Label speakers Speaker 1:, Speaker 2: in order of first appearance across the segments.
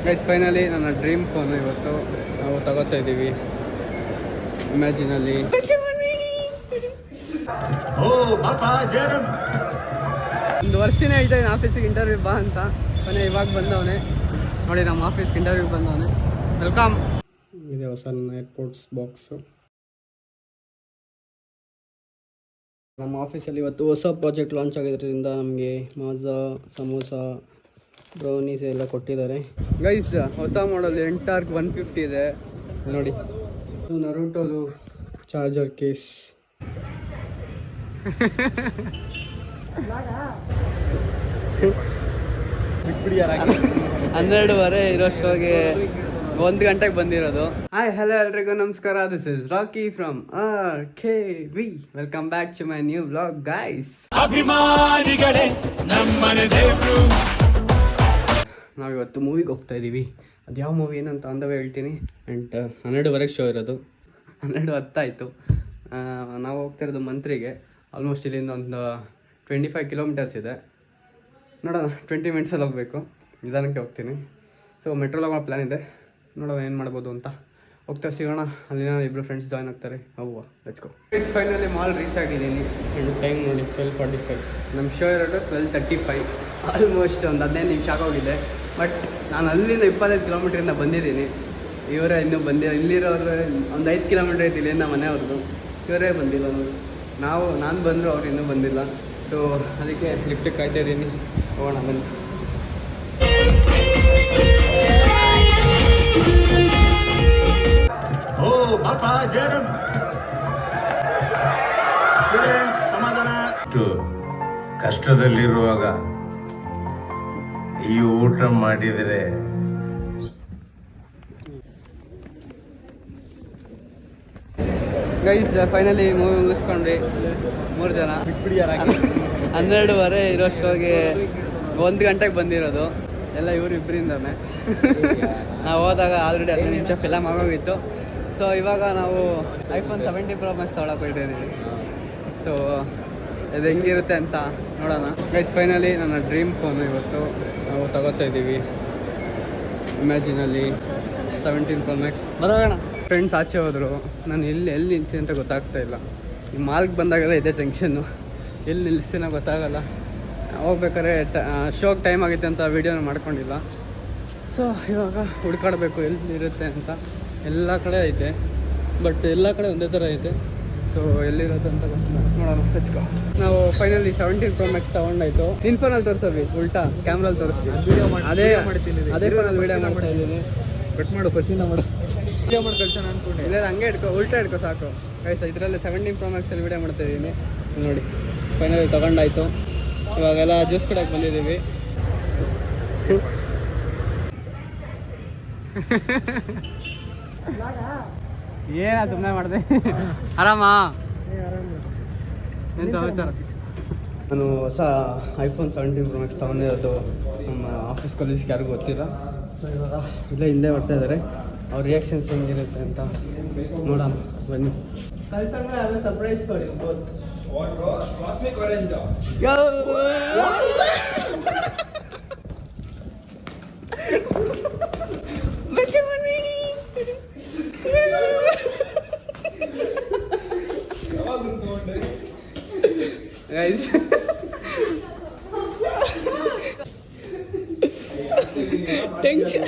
Speaker 1: Guys finally ನನ್ನ dream phone ಇವತ್ತು ನಾವು ತಗೋತಾ ಇದ್ದೀವಿ ಇಮ್ಯಾಜಿನಲ್ಲಿ. ಒಂದು ವರ್ಷನೇ ಹೇಳ್ತಾ ಇದ್ದೀನಿ ಆಫೀಸಿಗೆ ಇಂಟರ್ವ್ಯೂ ಬಾ ಅಂತ. ಕೊನೆ ಇವಾಗ ಬಂದವನೇ ನೋಡಿ, ನಮ್ಮ ಆಫೀಸ್ಗೆ ಇಂಟರ್ವ್ಯೂ ಬಂದವನೇ. ವೆಲ್ಕಮ್. ಇದೆ ಹೊಸ ನನ್ನ ಏರ್ಪೋರ್ಟ್ಸ್ ಬಾಕ್ಸು. ನಮ್ಮ ಆಫೀಸಲ್ಲಿ ಇವತ್ತು ಹೊಸ ಪ್ರಾಜೆಕ್ಟ್ ಲಾಂಚ್ ಆಗಿರೋದ್ರಿಂದ ನಮಗೆ ಮಾಜಾ, ಸಮೋಸ, ಬ್ರೌನೀಸ್ ಎಲ್ಲ ಕೊಟ್ಟಿದ್ದಾರೆ. ಗೈಸ್ ಹೊಸ ಮಾಡಲ್ ಎಂಟಾರ್ಕ್ 150 ಇದೆ ನೋಡಿ. ನರುಟೋದು ಚಾರ್ಜರ್ ಕೇಸ್. 12:30 ಇರೋ ಶೋಗೆ 1 ಗಂಟೆಗೆ ಬಂದಿರೋದು. ಹಾಯ್ ಹಲೋ ಎಲ್ರಿಗೂ ನಮಸ್ಕಾರ. This is Rocky from RKV. Welcome back to my new vlog guys. ಅಭಿಮಾನಿಗಳೇ ನಮ್ಮನೆ ದೇವ್ರು. ನಾವಿವತ್ತು ಮೂವಿಗೆ ಹೋಗ್ತಾ ಇದ್ದೀವಿ. ಅದು ಯಾವ ಮೂವಿ ಏನಂತ ಅಂದವೇ ಹೇಳ್ತೀನಿ. ಆ್ಯಂಡ್ 12:30 ಶೋ ಇರೋದು. 12:10 ಆಯಿತು. ನಾವು ಹೋಗ್ತಿರೋದು ಮಂತ್ರಿಗೆ. ಆಲ್ಮೋಸ್ಟ್ ಇಲ್ಲಿಂದ ಒಂದು 25 ಕಿಲೋಮೀಟರ್ಸ್ ಇದೆ. ನೋಡೋಣ 20 ಮಿನಿಟ್ಸಲ್ಲಿ ಹೋಗಬೇಕು. ನಿಧಾನಕ್ಕೆ ಹೋಗ್ತೀನಿ. ಸೊ ಮೆಟ್ರೋಲ್ ಹೋಗೋ ಪ್ಲ್ಯಾನ್ ಇದೆ. ನೋಡೋಣ ಏನು ಮಾಡ್ಬೋದು ಅಂತ. ಹೋಗ್ತಾ ಸಿಗೋಣ. ಅಲ್ಲಿನ ಇಬ್ಬರು ಫ್ರೆಂಡ್ಸ್ ಜಾಯ್ನ್ ಆಗ್ತಾರೆ. ಹೌವಾ, let's go. Finally mall reach ಆಗಿದ್ದೀನಿ. ಟೈಮ್ ನೋಡಿ 12:45. ನಮ್ಮ ಶೋ ಇರೋದು 12:35. ಆಲ್ಮೋಸ್ಟ್ ಒಂದು 15 ನಿಮಿಷ ಆಗೋಗಿದೆ. ಬಟ್ ನಾನು ಅಲ್ಲಿಂದ 25 ಕಿಲೋಮೀಟ್ರಿಂದ ಬಂದಿದ್ದೀನಿ. ಇವರೇ ಇನ್ನೂ ಬಂದಿಲ್ಲ. ಇಲ್ಲಿರೋರು ಒಂದು 5 ಕಿಲೋಮೀಟ್ರ್ ಐತಿ ಇಲ್ಲಿಂದ ಮನೆಯವ್ರದ್ದು. ಇವರೇ ಬಂದಿಲ್ಲ ನೋಡಿ. ನಾನು ಬಂದರು, ಅವ್ರು ಇನ್ನೂ ಬಂದಿಲ್ಲ. ಸೊ ಅದಕ್ಕೆ ಲಿಫ್ಟಿಗೆ ಕಾಯ್ತಾ ಇದ್ದೀನಿ. ಹೋಗೋಣ ಬನ್ನಿ.
Speaker 2: ಕಷ್ಟದಲ್ಲಿರುವಾಗ ಈ ಊಟ ಮಾಡಿದರೆ
Speaker 1: ಗೈಸ್ ಫೈನಲಿ ಮೂವಿ ಮುಗಿಸ್ಕೊಂಡ್ವಿ 3 ಜನ. 12:30 ಇರೋ ಶೋಗೆ 1 ಗಂಟೆಗೆ ಬಂದಿರೋದು. ಎಲ್ಲ ಇವರು ಇಬ್ಬರಿಂದನೇ. ನಾವು ಹೋದಾಗ ಆಲ್ರೆಡಿ 15 ನಿಮಿಷ ಫಿಲಮ್ ಆಗೋಗಿತ್ತು. ಸೊ ಇವಾಗ ನಾವು iPhone 17 Pro Max ತೊಗೊಳಕ್ಕೆ ಹೋಗ್ತಾ ಇದ್ದೀವಿ. ಸೊ ಇದು ಹೆಂಗಿರುತ್ತೆ ಅಂತ ನೋಡೋಣ. ಗೈಸ್ ಫೈನಲಿ ನನ್ನ ಡ್ರೀಮ್ ಫೋನು ಇವತ್ತು ನಾವು ತಗೋತಾ ಇದ್ದೀವಿ ಇಮ್ಯಾಜಿನಲ್ಲಿ 17 Pro Max. ಬರೋಣ. ಫ್ರೆಂಡ್ಸ್ ಆಚೆ ಹೋದರು. ನಾನು ಎಲ್ಲಿ ನಿಲ್ಲಿಸಿ ಅಂತ ಗೊತ್ತಾಗ್ತಾ ಇಲ್ಲ. ಈ ಮಾಲ್ಗೆ ಬಂದಾಗೆಲ್ಲ ಇದೇ ಟೆನ್ಷನ್ನು, ಎಲ್ಲಿ ನಿಲ್ಲಿಸ್ತೀನೋ ಗೊತ್ತಾಗಲ್ಲ. ಹೋಗ್ಬೇಕಾದ್ರೆ ಶೋಗೆ ಟೈಮ್ ಆಗಿತ್ತು ಅಂತ ವೀಡಿಯೋನ ಮಾಡ್ಕೊಂಡಿಲ್ಲ. ಸೊ ಇವಾಗ ಹುಡ್ಕಾಡಬೇಕು ಎಲ್ಲಿರುತ್ತೆ ಅಂತ. ಎಲ್ಲ ಕಡೆ ಐತೆ, ಬಟ್ ಎಲ್ಲ ಕಡೆ ಒಂದೇ ಥರ ಐತೆ. ಸೊ ಎಲ್ಲಿರುತ್ತೆ ಅಂತ ಗೊತ್ತಿಲ್ಲ. ನೋಡೋಣ, ಹಚ್ಕೋ. ನಾವು ಫೈನಲಿ 17 Pro Max ತೊಗೊಂಡಾಯ್ತು. ನಿನ್ನ ಫೋನಲ್ಲಿ ತೋರಿಸೋವಿ, ಉಲ್ಟಾ ಕ್ಯಾಮ್ರಲ್ಲಿ ತೋರಿಸ್ತೀವಿ. ಅದೇ ಫೋನಲ್ಲಿ ವೀಡಿಯೋ ಮಾಡ್ತಾ ಇದ್ದೀನಿ. ಕಟ್ ಮಾಡು, ಫಸ್ಟಿಂದ ಮಾಡು. ವೀಡಿಯೋ ಮಾಡಿ ಕಳ್ಸೋಣ ಅಂದ್ಕೊಂಡು ಇಲ್ಲ, ಹಂಗೆ ಉಲ್ಟಾ ಹಿಡ್ಕೊ ಸಾಕು. ಗೈಸ್ ಇದರಲ್ಲಿ 17 Pro Max ಅಲ್ಲಿ ವೀಡಿಯೋ ಮಾಡ್ತಾ ಇದ್ದೀನಿ ನೋಡಿ. ಫೈನಲಿ ತೊಗೊಂಡಾಯ್ತು. ಇವಾಗೆಲ್ಲ ಜ್ಯೂಸ್ ಕುಡಿಯೋಕೆ ಬಂದಿದ್ದೀವಿ. ಏನ ಸುಮ್ಮನೆ ಮಾಡಿದೆ. ಆರಾಮಾ? ಏನು ಸಮಾಚಾರ? ನಾನು ಹೊಸ iPhone 17 Pro Max ತೊಗೊಂಡಿರೋದು. ನಮ್ಮ ಆಫೀಸ್ ಕಾಲೇಜ್ಗೆ ಯಾರಿಗೂ ಗೊತ್ತಿಲ್ಲ. ಸೊ ಇವಾಗ ಇಲ್ಲೇ ಹಿಂದೆ ಬರ್ತಾ ಇದ್ದಾರೆ. ಅವ್ರ ರಿಯಾಕ್ಷನ್ಸ್ ಹೆಂಗಿರುತ್ತೆ ಅಂತ ನೋಡೋಣ ಬನ್ನಿ. ಕಳ್ಸಂದ್ರೆ ಅದು ಸರ್ಪ್ರೈಸ್ ಕೊಡಿ. Guys tension.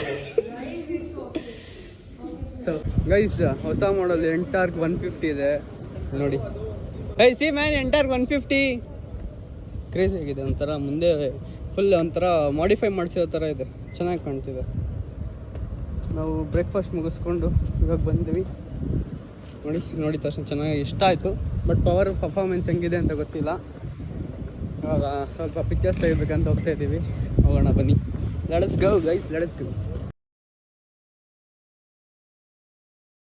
Speaker 1: ಸೊ ಗೈಸ್ ಹೊಸ ಮಾಡಲ್ ಎಂಟಾರ್ಕ್ 150 ಇದೆ ನೋಡಿ. Guys C man, Ntorq 150 crazy ಆಗಿದೆ. ಒಂಥರ ಮುಂದೆ ಫುಲ್ ಒಂಥರ ಮಾಡಿಫೈ ಮಾಡಿಸಿರೋ ಥರ ಇದೆ. ಚೆನ್ನಾಗಿ ಕಾಣ್ತಿದೆ. ನಾವು ಬ್ರೇಕ್ಫಾಸ್ಟ್ ಮುಗಿಸ್ಕೊಂಡು ಇವಾಗ ಬಂದ್ವಿ ನೋಡಿ ತಕ್ಷಣ ಚೆನ್ನಾಗಿ ಇಷ್ಟ ಆಯಿತು. ಬಟ್ ಪರ್ಫಾರ್ಮೆನ್ಸ್ ಹೆಂಗಿದೆ ಅಂತ ಗೊತ್ತಿಲ್ಲ. ಇವಾಗ ಸ್ವಲ್ಪ ಪಿಕ್ಚರ್ಸ್ ತೆಗಿಬೇಕಂತ ಹೋಗ್ತಾ ಇದ್ದೀವಿ. ಹೋಗೋಣ ಬನ್ನಿ. Let's go guys, let's go.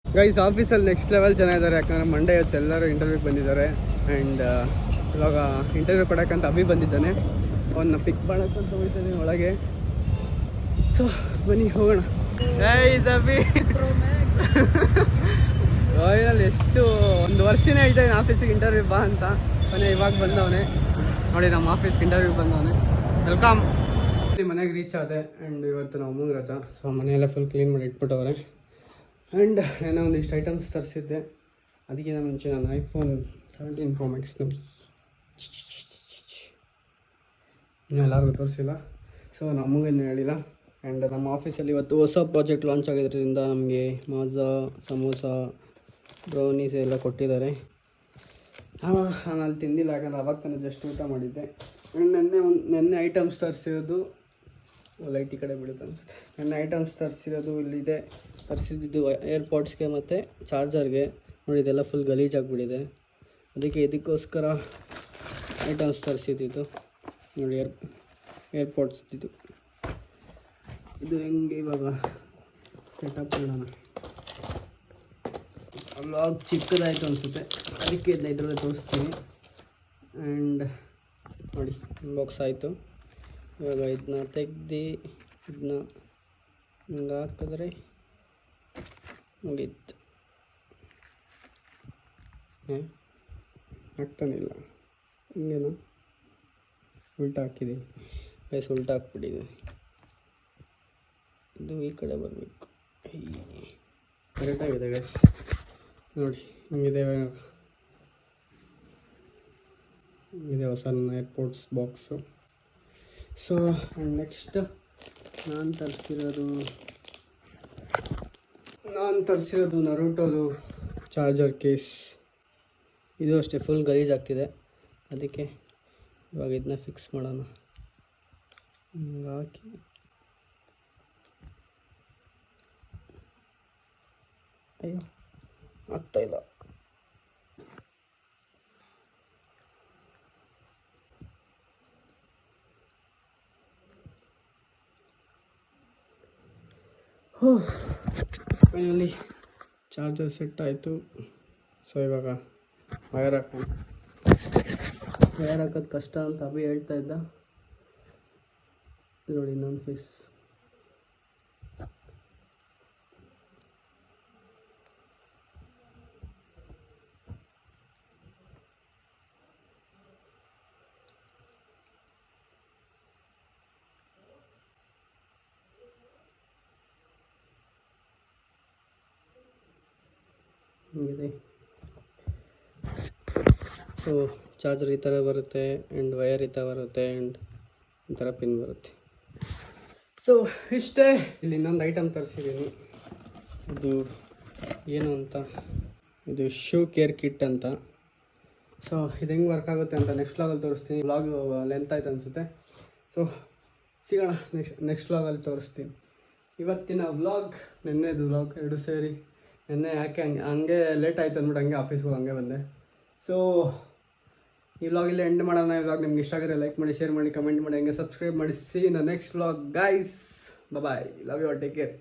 Speaker 1: Guys ಆಫೀಸಲ್ಲಿ ನೆಕ್ಸ್ಟ್ ಲೆವೆಲ್ ಜನ ಇದ್ದಾರೆ. ಯಾಕಂದರೆ ಮಂಡೇ ಇವತ್ತು ಎಲ್ಲರೂ ಇಂಟರ್ವ್ಯೂಗೆ ಬಂದಿದ್ದಾರೆ. ಆ್ಯಂಡ್ ಇವಾಗ ಇಂಟರ್ವ್ಯೂ ಕೊಡೋಕ್ಕಂತ ಅಭಿ ಬಂದಿದ್ದಾನೆ. ಅವನ್ನ ಪಿಕ್ ಮಾಡೋಕ್ಕಂತ ಹೋಗ್ತಾನೆ ಒಳಗೆ. ಸೊ ಬನ್ನಿ ಹೋಗೋಣ. ಗೈಸ್ ಅಭಿ ರಾಯಲ್ ಎಷ್ಟು 1 ವರ್ಷನೇ ಹೇಳ್ತಾ ಇದ್ದೀನಿ ಆಫೀಸಿಗೆ ಇಂಟರ್ವ್ಯೂ ಬಾ ಅಂತ. ಕೊನೆ ಇವಾಗ ಬಂದವನೇ ನೋಡಿ, ನಮ್ಮ ಆಫೀಸ್ಗೆ ಇಂಟರ್ವ್ಯೂ ಬಂದವನೇ. ವೆಲ್ಕಮ್. ಮನೆಗೆ ಮನೆಗೆ ರೀಚ್ ಆದೆ. ಆ್ಯಂಡ್ ಇವತ್ತು ನಾವು ಅಮ್ಮಂಗೆ ರಜಾ, ಸೊ ಮನೆಯೆಲ್ಲ ಫುಲ್ ಕ್ಲೀನ್ ಮಾಡಿ ಇಟ್ಬಿಟ್ಟವ್ರೆ. ಆ್ಯಂಡ್ ಏನೋ ಒಂದಿಷ್ಟು ಐಟಮ್ಸ್ ತರಿಸಿದ್ದೆ. ಅದಕ್ಕಿಂತ ಮುಂಚೆ ನಾನು iPhone 17 Pro Max ನೋಡಿ ಇನ್ನೂ ಎಲ್ಲರಿಗೂ ತೋರಿಸಿಲ್ಲ, ಸೊ ನಮಗೇನು ಹೇಳಿಲ್ಲ. ಆ್ಯಂಡ್ ನಮ್ಮ ಆಫೀಸಲ್ಲಿ ಇವತ್ತು ಹೊಸ ಪ್ರಾಜೆಕ್ಟ್ ಲಾಂಚ್ ಆಗಿದ್ದರಿಂದ ನಮಗೆ ಮಾಝಾ, ಸಮೋಸ, ಬ್ರೌನೀಸ್ ಎಲ್ಲ ಕೊಟ್ಟಿದ್ದಾರೆ. ನಾನು ಅಲ್ಲಿ ತಿಂದಿಲ್ಲ, ಯಾಕಂದರೆ ಅವಾಗ ತಾನೇ ಜಸ್ಟ್ ಊಟ ಮಾಡಿದ್ದೆ. ಆ್ಯಂಡ್ ನೆನ್ನೆ ಐಟಮ್ಸ್ ತರಿಸಿರೋದು ಲೈಟ್ ಈ ಕಡೆ ಬೀಳುತ್ತೆ ಅನಿಸುತ್ತೆ. ನೆನ್ನೆ ಐಟಮ್ಸ್ ತರಿಸಿರೋದು ಇಲ್ಲಿದೆ. ತರಿಸಿದ್ದು ಏರ್ಪಾಡ್ಸ್ಗೆ ಮತ್ತು ಚಾರ್ಜರ್ಗೆ. ನೋಡಿ ಇದೆಲ್ಲ ಫುಲ್ ಗಲೀಜಾಗಿಬಿಟ್ಟಿದೆ, ಅದಕ್ಕೆ ಇದಕ್ಕೋಸ್ಕರ ಐಟಮ್ಸ್ ತರಿಸಿದ್ದು. ನೋಡಿ ಏರ್ಪಾಡ್ಸ್ ಇದು ಹೆಂಗೆ ಇವಾಗ ಸೆಟಪ್ ಮಾಡೋಣ. ವ್ಲಾಗ್ ಚಿಕ್ಕದಾಯಿತು ಅನಿಸುತ್ತೆ, ಅದಕ್ಕೆ ಇದನ್ನ ಇದರಲ್ಲಿ ತೋರಿಸ್ತೀನಿ. ಆ್ಯಂಡ್ ನೋಡಿ ಅನ್ಬಾಕ್ಸ್ ಆಯಿತು. ಇವಾಗ ಇದನ್ನ ತೆಗ್ದು ಇದನ್ನ ಹಿಂಗೆ ಹಾಕಿದ್ರೆ ಮುಗೀತು. ಆಗ್ತಾನಿಲ್ಲ, ಹಿಂಗೇನು ಉಲ್ಟಾ ಹಾಕಿದ್ದೀನಿ ಗೈಸ್, ಉಲ್ಟಾ ಹಾಕ್ಬಿಟ್ಟಿದ್ದೀನಿ. ಇದು ಈ ಕಡೆ ಬರಬೇಕು, ಕರೆಕ್ಟಾಗಿದೆ ಗೈಸ್. ನೋಡಿ ಹಿಂಗಿದೆ ಹೊಸ ನನ್ನ ಏರ್ಪೋರ್ಟ್ಸ್ ಬಾಕ್ಸು. ಸೊ ನೆಕ್ಸ್ಟ್ ನಾನು ತರಿಸಿರೋದು ನರುಟೋದು ಚಾರ್ಜರ್ ಕೇಸ್. ಇದು ಅಷ್ಟೇ ಫುಲ್ ಗಲೀಜಾಗ್ತಿದೆ, ಅದಕ್ಕೆ ಇವಾಗ ಇದನ್ನ ಫಿಕ್ಸ್ ಮಾಡೋಣ. ಹಿಂಗೆ ಹಾಕಿ ಅಯ್ಯೋ ಆಗ್ತಾಯಿಲ್ಲ. ಫೈನಲಿ ಚಾರ್ಜರ್ ಸೆಟ್ ಆಯಿತು. ಸೊ ಇವಾಗ ವಯರ್ ಹಾಕೋದು ಕಷ್ಟ ಅಂತ ಅಭಿ ಹೇಳ್ತಾ ಇದ್ದ. ನೋಡಿ ಇನ್ನೊಂದು ಪೀಸ್. ಹಿಂಗಿದೆ. ಸೊ ಚಾರ್ಜರ್ ಈ ಥರ ಬರುತ್ತೆ, ಆ್ಯಂಡ್ ವಯರ್ ಈ ಥರ ಬರುತ್ತೆ, ಆ್ಯಂಡ್ ಈ ಥರ ಪಿನ್ ಬರುತ್ತೆ. ಸೊ ಇಷ್ಟೇ. ಇಲ್ಲಿ ಇನ್ನೊಂದು ಐಟಮ್ ತರಿಸಿದ್ದೀನಿ. ಇದು ಏನು ಅಂತ, ಇದು ಶೂ ಕೇರ್ ಕಿಟ್ ಅಂತ. ಸೊ ಇದು ಹೆಂಗೆ ವರ್ಕ್ ಆಗುತ್ತೆ ಅಂತ ನೆಕ್ಸ್ಟ್ ವ್ಲಾಗಲ್ಲಿ ತೋರಿಸ್ತೀನಿ. ವ್ಲಾಗ್ ಲೆಂತ್ ಆಯ್ತು ಅನಿಸುತ್ತೆ, ಸೊ ಸಿಗೋಣ ನೆಕ್ಸ್ಟ್ ವ್ಲಾಗಲ್ಲಿ ತೋರಿಸ್ತೀನಿ. ಇವತ್ತಿನ ವ್ಲಾಗ್ ನೆನ್ನೆದು ವ್ಲಾಗ್ ಎರಡು ಸೇರಿ. ನೆನ್ನೆ ಯಾಕೆ ಹಂಗೆ ಲೇಟ್ ಆಯಿತು ಅಂದ್ಬಿಟ್ಟು ಹಂಗೆ ಆಫೀಸ್ಗೆ ಹಂಗೆ ಬಂದೆ. ಸೊ ಈ ವ್ಲಾಗ್ ಇಲ್ಲಿ ಎಂಡ್ ಮಾಡೋಣ. ಈ ವ್ಲಾಗ್ ನಿಮ್ಗೆ ಇಷ್ಟ ಆಗಿದ್ರೆ ಲೈಕ್ ಮಾಡಿ, ಶೇರ್ ಮಾಡಿ, ಕಮೆಂಟ್ ಮಾಡಿ, ಹಂಗೆ ಸಬ್ಸ್ಕ್ರೈಬ್ ಮಾಡಿ. See in the next vlog guys. Bye, love you all, take care.